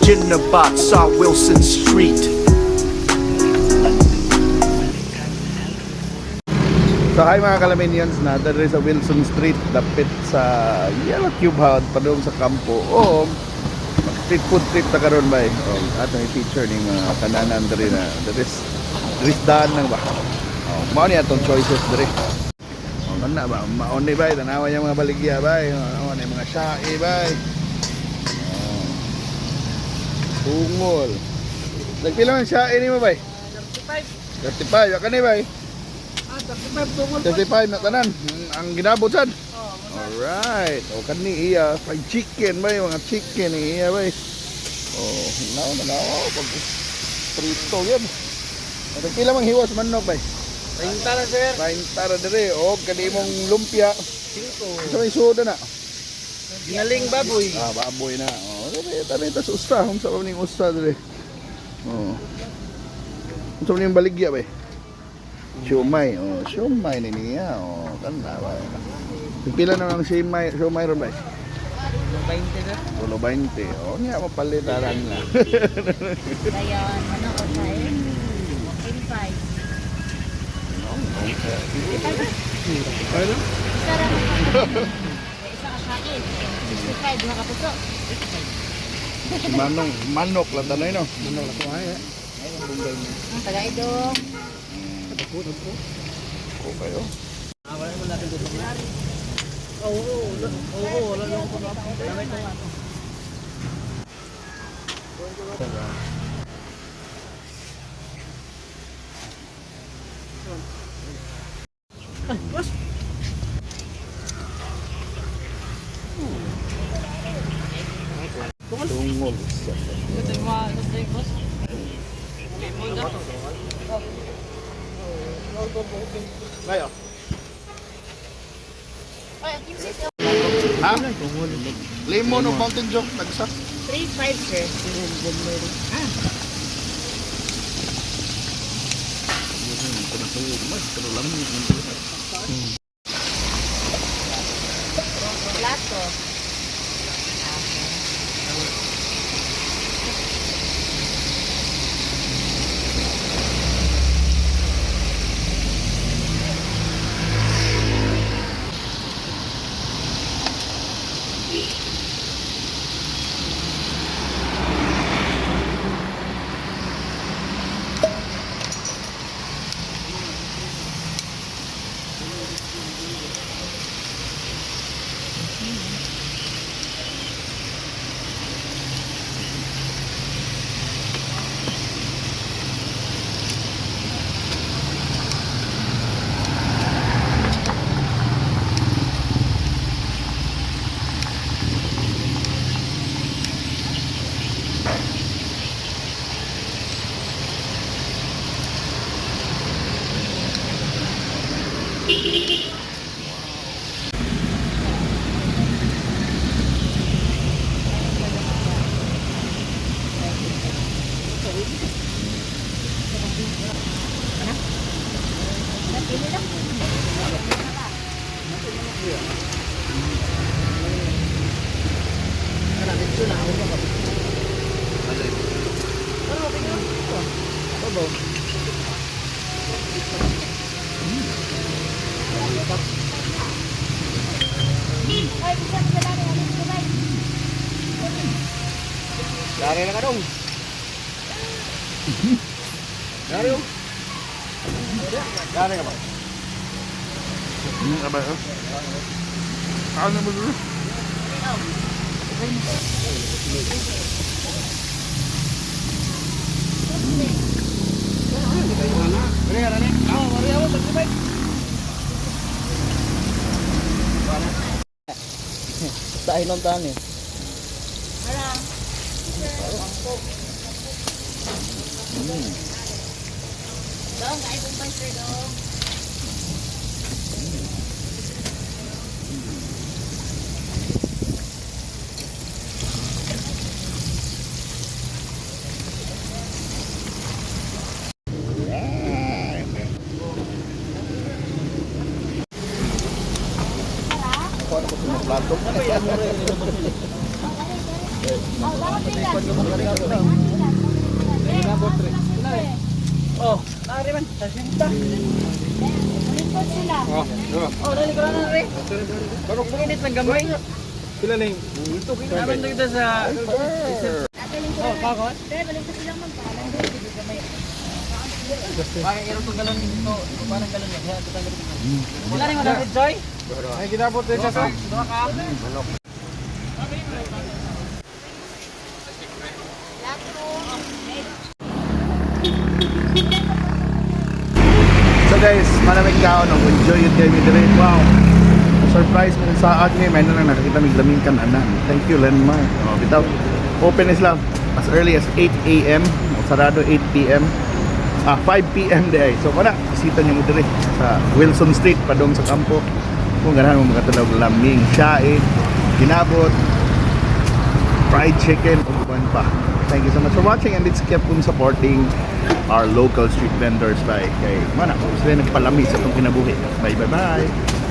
Ginnabat sa Wilson Street. So hi mga Kalaminians, na dali sa Wilson Street, dapit sa Yellow Cube House padung sa kampo. O street food trip ta karon bay. O ato ni teacher ni mga kananan diri na dres daan nang ba. O mao ni atong choices diri. O kana ba maon ni bay tanawa yung mga baligya bay. O ni mga shae bay. Tungol. Nagpila man shae ni mo bay? 35. 35 ka ni bay. 35 na tanan ang ginabot sad. Alright. O kani iya fried chicken ba yung mga chicken iya ba. Oh, na pag prito yan. At pila mang hiwas manok ba? 30 na sir. 30 ra dire. O kani mong lumpia 5. Sa may soda na. Ginaling baboy. Baboy na. Oh, tabi ta sa usta, unsa ba ning usta dire? Oh. Unsa ning baligya ba? Siomay, siomay ni niya, kana ba. Pila na lang siomay ron ba? 20 na. 20. Niya mapalitaran na. Dayon, ano ko tayo? 85. Ano? Isa lang. Isa ka sa akin. 65, mga kapuso. Manok lang tanay no. Ano na ko ay. Ang taga-idong. Okay oh. Wala mo natin dito na. Oo, wala lang ko na. Damay ko ato. Tungol. Ito yung mga boss. Lemon na to. Bayo. Ay, ang kimsit yung Ha? Lemon o Mountain Dew nagsa. 3.5, sir. Plato. Ay, bisa mo dala ni Alis ko, bay. Dari na ka dong. Dari dong. Dari ka ba? Abay. Ano mo dito? Sa inon tan eh. Wala. Dong, ay bumbay, sir, dong. Plato. Oh, nari man. Tasinta. Malipot sila. Oh, dali ko na rin. Barok mo init ng gamay. Pila na yung ito. Naman na kita sa... Oh, kakot? Pero malipot sila magpalan. Bakit ito itong galon dito? Parang galon yan. Wala rin malapit, Joy? Ay, kinabot din siya sa... Dua ka? So guys, maraming kao nung enjoy yung game yung direct. Wow! Surprise mo sa akin may na lang nakakita may lamin kan anan. Thank you, Lenmar. Oh, bitaw. Open is lang as early as 8 a.m. Sarado 8 p.m. 5 p.m. day. So wala, bisita niyo mo direct sa Wilson Street padong sa kampo. Kung ganahan mo makatalaw laming, siyae, ginabot, fried chicken, ug uban pa. Thank you so much for watching and let's keep on supporting our local street vendors by kay mana sila nagpalami sa itong kinabuhi. Bye bye bye.